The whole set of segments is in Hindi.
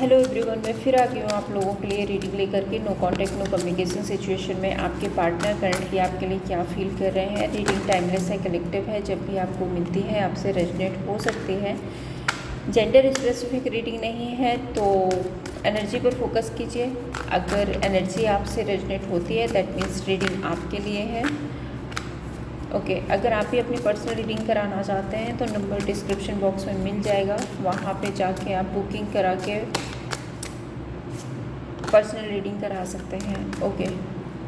हेलो एवरीवन, मैं फिर आ गई हूँ आप लोगों के लिए रीडिंग लेकर के। No contact no communication situation में आपके पार्टनर करंटली आपके लिए क्या फील कर रहे हैं। रीडिंग टाइमलेस है, कलेक्टिव है, जब भी आपको मिलती है आपसे रेजोनेट हो सकती है। जेंडर स्पेसिफिक रीडिंग नहीं है तो एनर्जी पर फोकस कीजिए। अगर एनर्जी आपसे रेजोनेट होती है दैट मीन्स रीडिंग आपके लिए है। ओके, अगर आप भी अपनी पर्सनल रीडिंग कराना चाहते हैं तो नंबर डिस्क्रिप्शन बॉक्स में मिल जाएगा, वहाँ पे जाके आप बुकिंग करा के पर्सनल रीडिंग करा सकते हैं। ओके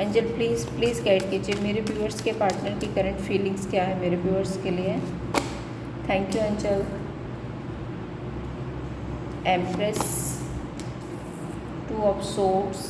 एंजल, प्लीज़ गाइड कीजिए मेरे व्यूअर्स के पार्टनर की करंट फीलिंग्स क्या है मेरे व्यूअर्स के लिए। Thank you angel. Empress, 2 of swords,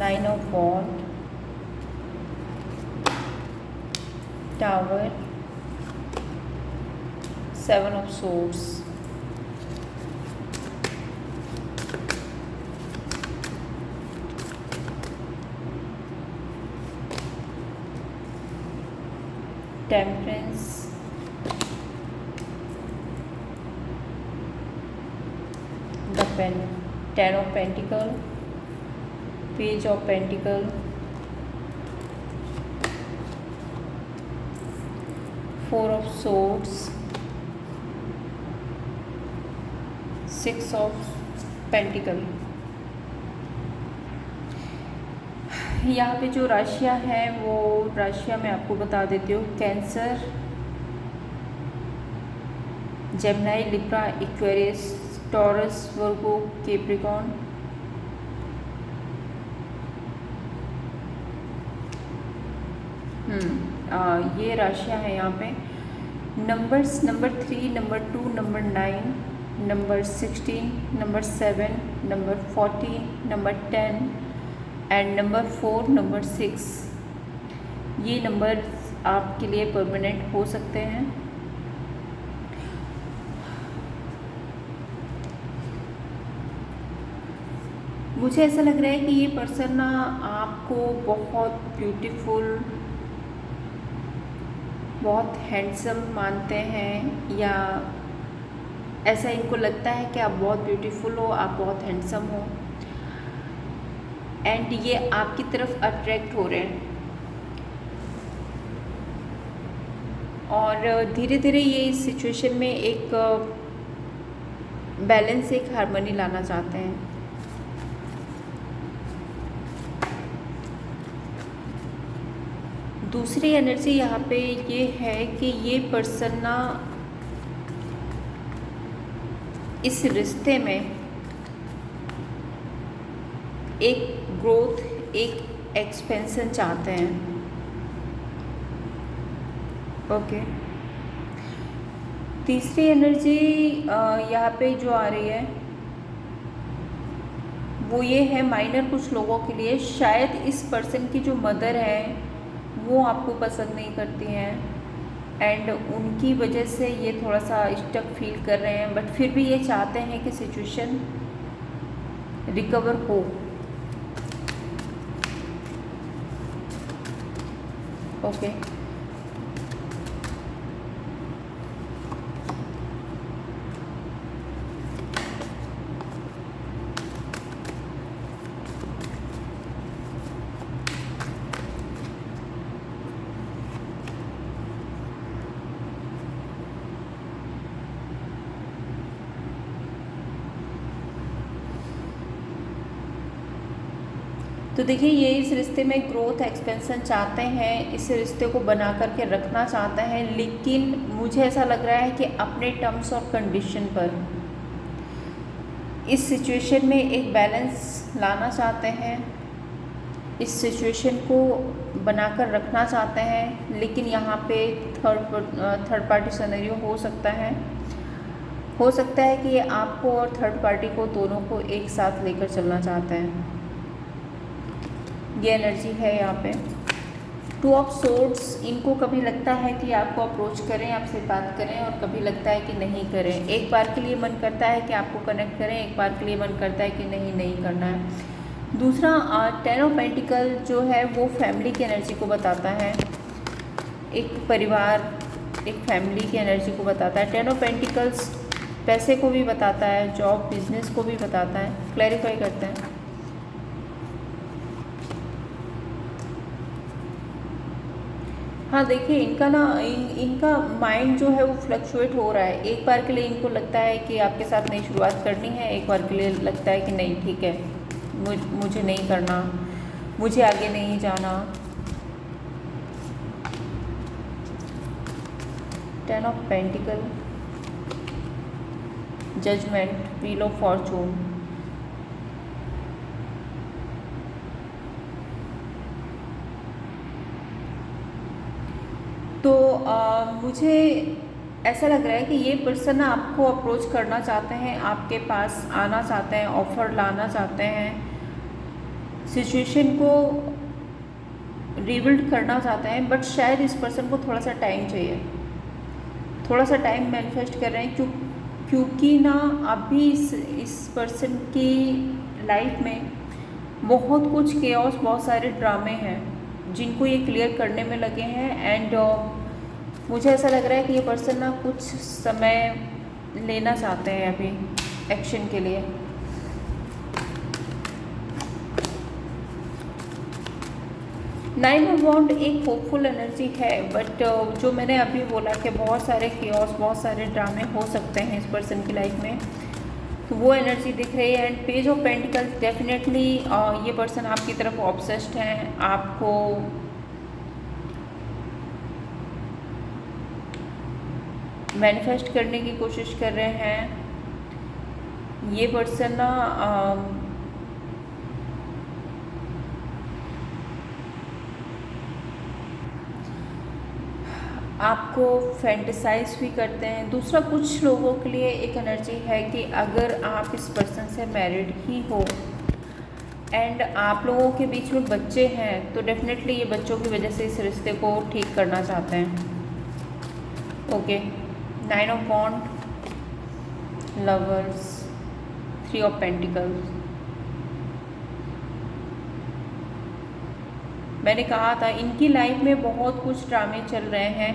9 of wand, tower, 7 of swords, temperance, the 10 of pentacle, page of pentacle, 4 of swords, 6 of pentacle. यहाँ पे जो राशियाँ हैं वो राशियाँ मैं आपको बता देती हूँ। Cancer, Gemini, Libra, Aquarius, Taurus, Virgo, Capricorn. ये राशियाँ हैं यहाँ पे। Numbers, number 3, number 2, number 9, number 16, number 7, number 14, number 10 and number 4, number 6। ये नंबर आपके लिए परमानेंट हो सकते हैं। मुझे ऐसा लग रहा है कि ये पर्सन ना आपको बहुत ब्यूटीफुल, बहुत हैंडसम मानते हैं, या ऐसा इनको लगता है कि आप बहुत ब्यूटीफुल हो, आप बहुत हैंडसम हो एंड ये आपकी तरफ अट्रैक्ट हो रहे हैं। और धीरे धीरे ये इस सिचुएशन में एक बैलेंस, एक हार्मनी लाना चाहते हैं। दूसरी एनर्जी यहाँ पे ये है कि ये पर्सन ना इस रिश्ते में एक ग्रोथ, एक एक्सपेंशन चाहते हैं। ओके, तीसरी एनर्जी यहाँ पे जो आ रही है वो ये है माइनर कुछ लोगों के लिए। शायद इस पर्सन की जो मदर है वो आपको पसंद नहीं करती हैं एंड उनकी वजह से ये थोड़ा सा स्टक फील कर रहे हैं, बट फिर भी ये चाहते हैं कि सिचुएशन रिकवर हो। ओके, तो देखिए ये इस रिश्ते में ग्रोथ, एक्सपेंशन चाहते हैं, इस रिश्ते को बना करके रखना चाहते हैं, लेकिन मुझे ऐसा लग रहा है कि अपने टर्म्स और कंडीशन पर इस सिचुएशन में एक बैलेंस लाना चाहते हैं, इस सिचुएशन को बनाकर रखना चाहते हैं। लेकिन यहाँ पे थर्ड पार्टी सिनेरियो हो सकता है कि ये आपको और थर्ड पार्टी को, दोनों को एक साथ लेकर चलना चाहते हैं। ये एनर्जी है यहाँ पे। 2 ऑफ सोर्ड्स, इनको कभी लगता है कि आपको अप्रोच करें, आपसे बात करें, और कभी लगता है कि नहीं करें। एक बार के लिए मन करता है कि आपको कनेक्ट करें, एक बार के लिए मन करता है कि नहीं करना है। दूसरा 10 ऑफ पेंटिकल जो है वो फैमिली की एनर्जी को बताता है, एक परिवार, एक फैमिली की एनर्जी को बताता है। 10 ऑफ पेंटिकल्स पैसे को भी बताता है, जॉब बिजनेस को भी बताता है। क्लैरिफाई करते हैं। हाँ देखिए, इनका ना इनका माइंड जो है वो फ्लक्चुएट हो रहा है। एक बार के लिए इनको लगता है कि आपके साथ नई शुरुआत करनी है, एक बार के लिए लगता है कि नहीं ठीक है, मुझे नहीं करना, मुझे आगे नहीं जाना। 10 of pentacle, judgement, wheel of fortune. तो मुझे ऐसा लग रहा है कि ये पर्सन ना आपको अप्रोच करना चाहते हैं, आपके पास आना चाहते हैं, ऑफर लाना चाहते हैं, सिचुएशन को रिबिल्ड करना चाहते हैं, बट शायद इस पर्सन को थोड़ा सा टाइम चाहिए, थोड़ा सा टाइम मैनिफेस्ट कर रहे हैं। क्योंकि ना अभी इस पर्सन की लाइफ में बहुत कुछ केओस, बहुत सारे ड्रामे हैं जिनको ये क्लियर करने में लगे हैं। एंड मुझे ऐसा लग रहा है कि ये पर्सन ना कुछ समय लेना चाहते हैं अभी एक्शन के लिए। नाइन ऑफ वॉन्ड एक होपफुल एनर्जी है, बट जो मैंने अभी बोला कि बहुत सारे केओस, बहुत सारे ड्रामे हो सकते हैं इस पर्सन की लाइफ में, तो वो एनर्जी दिख रही है। And page of pentacles, definitely ये पर्सन आपकी तरफ ऑब्सेस्ड हैं, आपको मैनिफेस्ट करने की कोशिश कर रहे हैं। ये पर्सन ना आपको फैंटेसाइज भी करते हैं। दूसरा, कुछ लोगों के लिए एक एनर्जी है कि अगर आप इस पर्सन से मैरिड ही हो एंड आप लोगों के बीच में बच्चे हैं, तो डेफिनेटली ये बच्चों की वजह से इस रिश्ते को ठीक करना चाहते हैं। Okay, 9 of wand, lovers, 3 of pentacles. मैंने कहा था इनकी लाइफ में बहुत कुछ ड्रामे चल रहे हैं।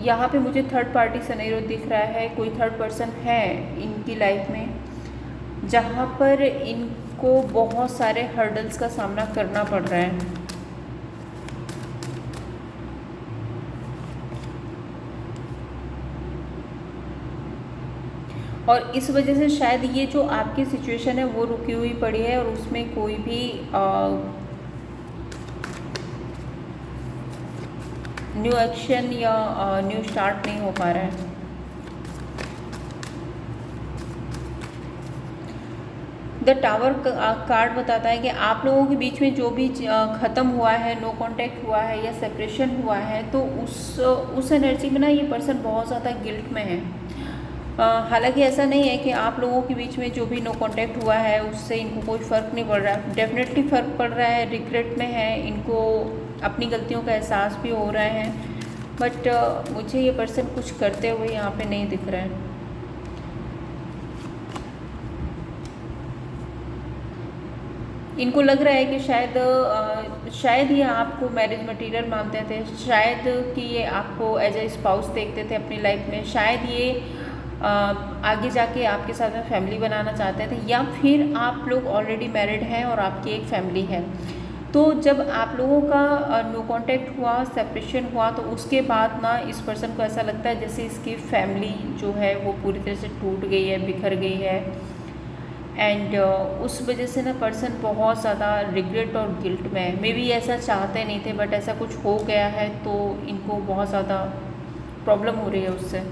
यहाँ पे मुझे थर्ड पार्टी सिनेरियो दिख रहा है, कोई थर्ड पर्सन है इनकी लाइफ में जहाँ पर इनको बहुत सारे हर्डल्स का सामना करना पड़ रहा है। और इस वजह से शायद ये जो आपकी सिचुएशन है वो रुकी हुई पड़ी है और उसमें कोई भी न्यू एक्शन या न्यू स्टार्ट नहीं हो पा रहा है। द टावर कार्ड बताता है कि आप लोगों के बीच में जो भी ख़त्म हुआ है, नो कांटेक्ट हुआ है या सेपरेशन हुआ है, तो उस एनर्जी में ना ये पर्सन बहुत ज़्यादा गिल्ट में है। हालांकि ऐसा नहीं है कि आप लोगों के बीच में जो भी नो कांटेक्ट हुआ है उससे इनको कोई फ़र्क नहीं पड़ रहा है। डेफिनेटली फ़र्क पड़ रहा है, रिग्रेट में है, इनको अपनी गलतियों का एहसास भी हो रहा है, बट मुझे ये पर्सन कुछ करते हुए यहाँ पे नहीं दिख रहा है। इनको लग रहा है कि शायद ये आपको मैरिज मटेरियल मानते थे, शायद कि ये आपको एज ए स्पाउस देखते थे अपनी लाइफ में, शायद ये आगे जाके आपके साथ में फैमिली बनाना चाहते थे, या फिर आप लोग ऑलरेडी मैरिड हैं और आपकी एक फैमिली है। तो जब आप लोगों का नो कांटेक्ट हुआ, सेपरेशन हुआ, तो उसके बाद ना इस पर्सन को ऐसा लगता है जैसे इसकी फैमिली जो है वो पूरी तरह से टूट गई है, बिखर गई है। एंड उस वजह से ना पर्सन बहुत ज़्यादा रिग्रेट और गिल्ट में है। मे बी ऐसा चाहते नहीं थे, बट ऐसा कुछ हो गया है तो इनको बहुत ज़्यादा प्रॉब्लम हो रही है उससे।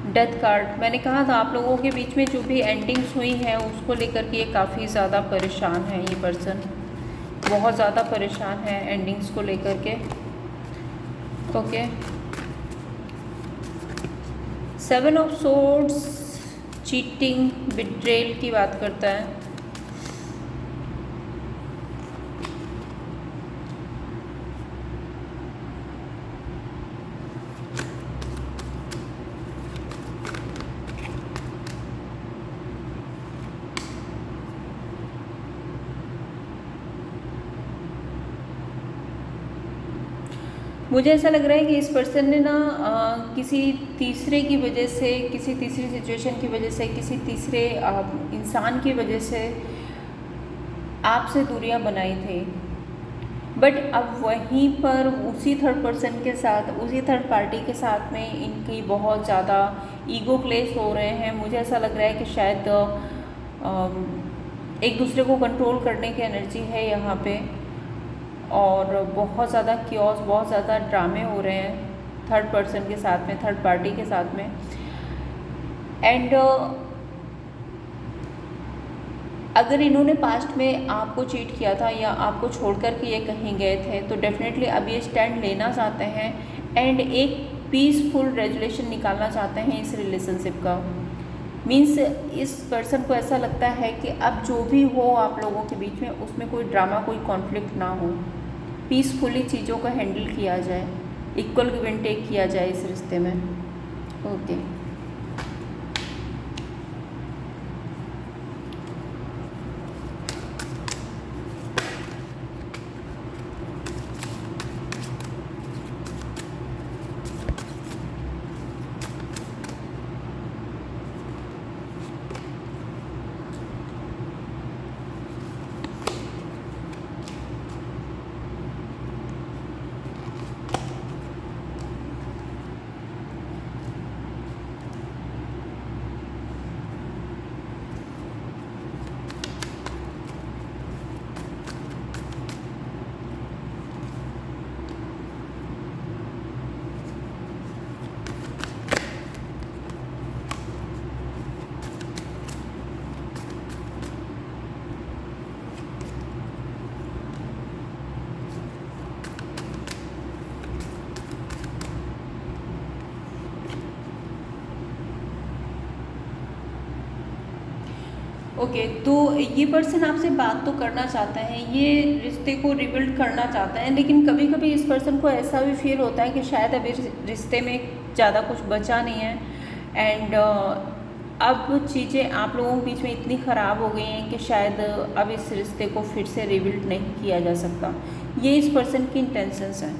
डेथ कार्ड, मैंने कहा था आप लोगों के बीच में जो भी एंडिंग्स हुई हैं उसको लेकर के ये काफ़ी ज़्यादा परेशान है। ये पर्सन बहुत ज़्यादा परेशान है एंडिंग्स को लेकर के। Okay, 7 of swords cheating, betrayal की बात करता है। मुझे ऐसा लग रहा है कि इस पर्सन ने ना किसी तीसरे की वजह से, किसी तीसरी सिचुएशन की वजह से, किसी तीसरे इंसान की वजह से आपसे दूरियां बनाई थी। बट अब वहीं पर उसी थर्ड पर्सन के साथ, उसी थर्ड पार्टी के साथ में इनकी बहुत ज़्यादा ईगो क्लेश हो रहे हैं। मुझे ऐसा लग रहा है कि शायद एक दूसरे को कंट्रोल करने की एनर्जी है यहाँ पे, और बहुत ज़्यादा क्योस, बहुत ज़्यादा ड्रामे हो रहे हैं थर्ड पर्सन के साथ में, थर्ड पार्टी के साथ में। एंड अगर इन्होंने पास्ट में आपको चीट किया था या आपको छोड़ कर के ये कहीं गए थे, तो डेफिनेटली अब ये स्टैंड लेना चाहते हैं एंड एक पीसफुल रेजोल्यूशन निकालना चाहते हैं इस रिलेशनशिप का। मीन्स इस पर्सन को ऐसा लगता है कि अब जो भी हो आप लोगों के बीच में, उसमें कोई ड्रामा, कोई कॉन्फ्लिक्ट ना हो, पीसफुली चीज़ों को हैंडल किया जाए, इक्वल गिव एंड टेक किया जाए इस रिश्ते में। ओके, ओके, तो ये पर्सन आपसे बात तो करना चाहता है, ये रिश्ते को रिबिल्ड करना चाहता है, लेकिन कभी कभी इस पर्सन को ऐसा भी फील होता है कि शायद अभी रिश्ते में ज़्यादा कुछ बचा नहीं है। एंड अब चीज़ें आप लोगों के बीच में इतनी ख़राब हो गई हैं कि शायद अब इस रिश्ते को फिर से रिबिल्ड नहीं किया जा सकता। ये इस पर्सन की इंटेंशंस हैं।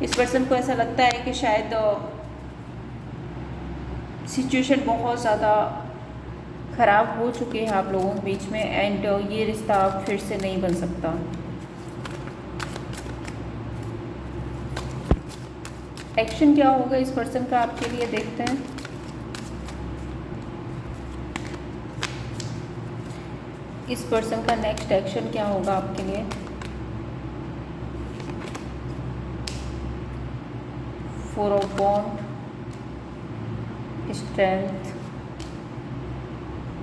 इस पर्सन को ऐसा लगता है कि शायद सिचुएशन बहुत ज़्यादा ख़राब हो चुके हैं आप लोगों के बीच में, एंड ये रिश्ता फिर से नहीं बन सकता। एक्शन क्या होगा इस पर्सन का आपके लिए, देखते हैं। इस पर्सन का नेक्स्ट एक्शन क्या होगा आपके लिए। Four of wand, strength,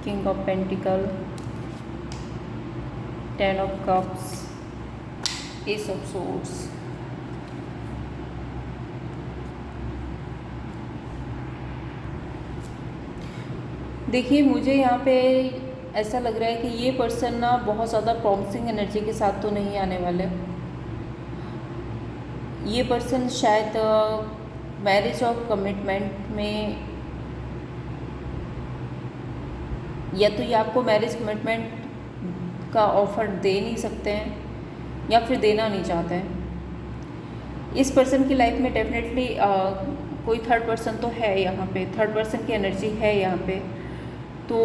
king of pentacle, 10 of cups, ace of swords. देखिए, मुझे यहाँ पे ऐसा लग रहा है कि ये पर्सन ना बहुत ज़्यादा प्रॉमिसिंग एनर्जी के साथ तो नहीं आने वाले। ये पर्सन शायद मैरिज और कमिटमेंट में, या तो ये आपको मैरिज कमिटमेंट का ऑफ़र दे नहीं सकते हैं या फिर देना नहीं चाहते हैं। इस पर्सन की लाइफ में डेफिनेटली कोई थर्ड पर्सन तो है यहाँ पे, थर्ड पर्सन की एनर्जी है यहाँ पे। तो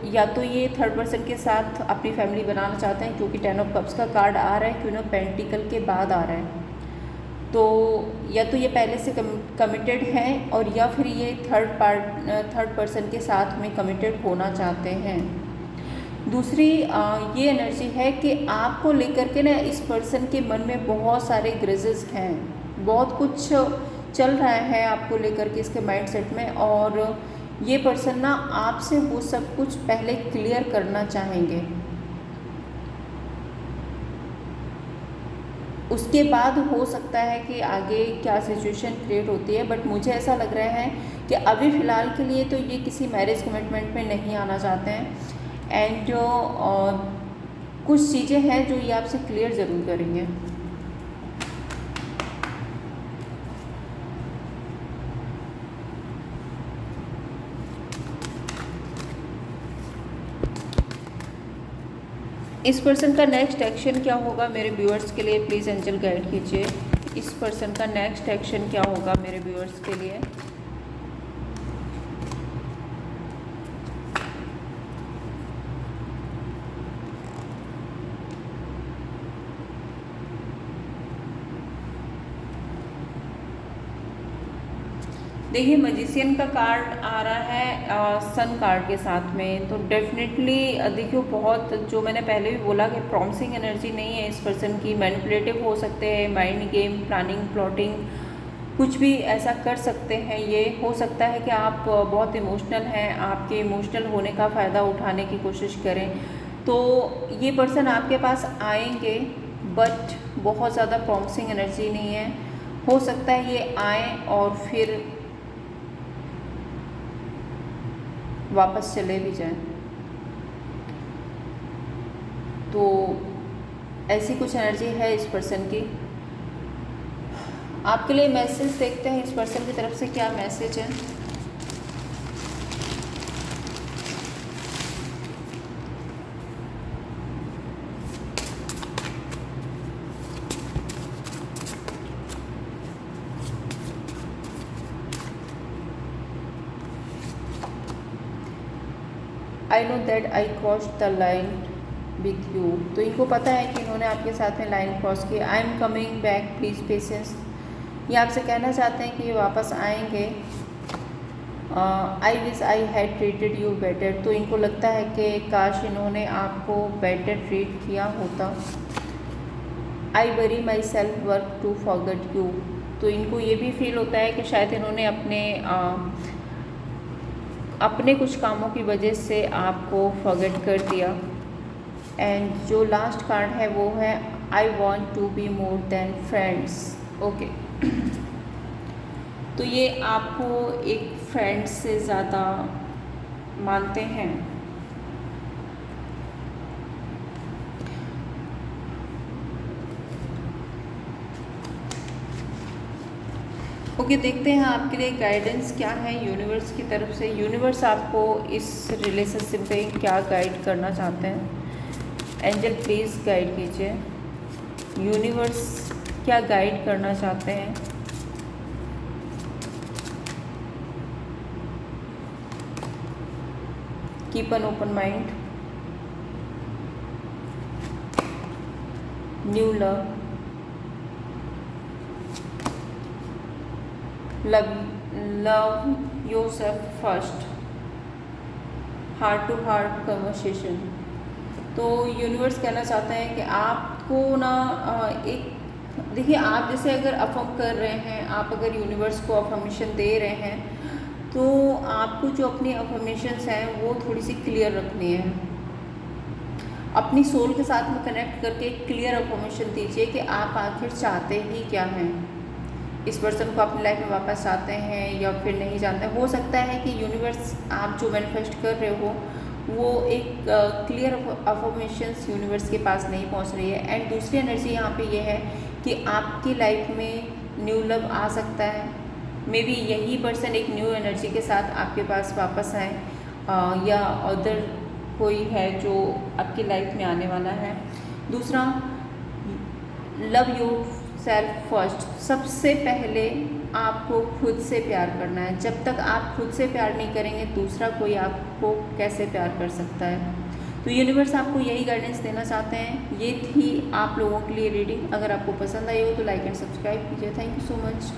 या तो ये थर्ड पर्सन के साथ अपनी फैमिली बनाना चाहते हैं, क्योंकि 10 ऑफ कप्स का कार्ड आ रहा है, क्यों ना पेंटिकल के बाद आ रहा है। तो या तो ये पहले से कमिटेड हैं, और या फिर ये थर्ड पर्सन के साथ में कमिटेड होना चाहते हैं। दूसरी ये एनर्जी है कि आपको लेकर के ना इस पर्सन के मन में बहुत सारे ग्रजेस हैं, बहुत कुछ चल रहा है आपको लेकर के इसके माइंडसेट में, और ये पर्सन ना आपसे वो सब कुछ पहले क्लियर करना चाहेंगे, उसके बाद हो सकता है कि आगे क्या सिचुएशन क्रिएट होती है। बट मुझे ऐसा लग रहा है कि अभी फ़िलहाल के लिए तो ये किसी मैरिज कमिटमेंट में नहीं आना चाहते हैं, एंड कुछ चीज़ें हैं जो ये आपसे क्लियर ज़रूर करेंगे। इस पर्सन का नेक्स्ट एक्शन क्या होगा मेरे व्यूअर्स के लिए, प्लीज़ एंजल गाइड कीजिए। इस पर्सन का नेक्स्ट एक्शन क्या होगा मेरे व्यूअर्स के लिए। देखिए मैजिशियन का कार्ड आ रहा है सन कार्ड के साथ में, तो डेफिनेटली देखिए बहुत, जो मैंने पहले भी बोला कि प्रॉमिसिंग एनर्जी नहीं है इस पर्सन की। मैनिपुलेटिव हो सकते हैं, माइंड गेम, प्लानिंग, प्लॉटिंग, कुछ भी ऐसा कर सकते हैं। ये हो सकता है कि आप बहुत इमोशनल हैं, आपके इमोशनल होने का फ़ायदा उठाने की कोशिश करें। तो ये पर्सन आपके पास आएंगे बट बहुत ज़्यादा प्रॉमिसिंग एनर्जी नहीं है। हो सकता है ये आए और फिर वापस चले भी जाएं। तो ऐसी कुछ एनर्जी है इस पर्सन की। आपके लिए मैसेज देखते हैं इस पर्सन की तरफ से क्या मैसेज है। I know that I cross the line with you. तो इनको पता है कि इन्होंने आपके साथ में लाइन क्रॉस की। I am coming back please patience. ये आपसे कहना चाहते हैं कि ये वापस आएंगे। I wish I had treated you better. तो इनको लगता है कि काश इन्होंने आपको बेटर ट्रीट किया होता। I worry my self work to forget you. तो इनको ये भी फील होता है कि शायद इन्होंने अपने कुछ कामों की वजह से आपको फॉरगेट कर दिया। एंड जो लास्ट कार्ड है वो है I want to be more than friends. Okay, तो ये आपको एक फ्रेंड से ज़्यादा मानते हैं। ओके, देखते हैं आपके लिए गाइडेंस क्या है यूनिवर्स की तरफ से। यूनिवर्स आपको इस रिलेशनशिप में क्या गाइड करना चाहते हैं। एंजल प्लीज़ गाइड कीजिए, यूनिवर्स क्या गाइड करना चाहते हैं। Keep an open mind, new love, love yourself first, heart to heart conversation. तो यूनिवर्स कहना चाहते हैं कि आपको ना एक, देखिए आप जैसे अगर अफर्म कर रहे हैं, आप अगर यूनिवर्स को अफर्मेशन दे रहे हैं तो आपको जो अपनी अफर्मेशंस हैं वो थोड़ी सी क्लियर रखनी है। अपनी सोल के साथ में कनेक्ट करके क्लियर अफर्मेशन दीजिए कि आप आखिर चाहते ही क्या हैं। इस पर्सन को अपनी लाइफ में वापस चाहते हैं या फिर नहीं जानते। हो सकता है कि यूनिवर्स आप जो मैनिफेस्ट कर रहे हो वो एक क्लियर अफर्मेशंस यूनिवर्स के पास नहीं पहुंच रही है। एंड दूसरी एनर्जी यहाँ पे ये है कि आपकी लाइफ में न्यू लव आ सकता है। मे बी यही पर्सन एक न्यू एनर्जी के साथ आपके पास वापस आए या अदर कोई है जो आपकी लाइफ में आने वाला है। दूसरा, लव योर सेल्फ फर्स्ट। सबसे पहले आपको खुद से प्यार करना है। जब तक आप खुद से प्यार नहीं करेंगे दूसरा कोई आपको कैसे प्यार कर सकता है। तो यूनिवर्स आपको यही गाइडेंस देना चाहते हैं। ये थी आप लोगों के लिए रीडिंग। अगर आपको पसंद आई हो तो लाइक एंड सब्सक्राइब कीजिए। Thank you so much.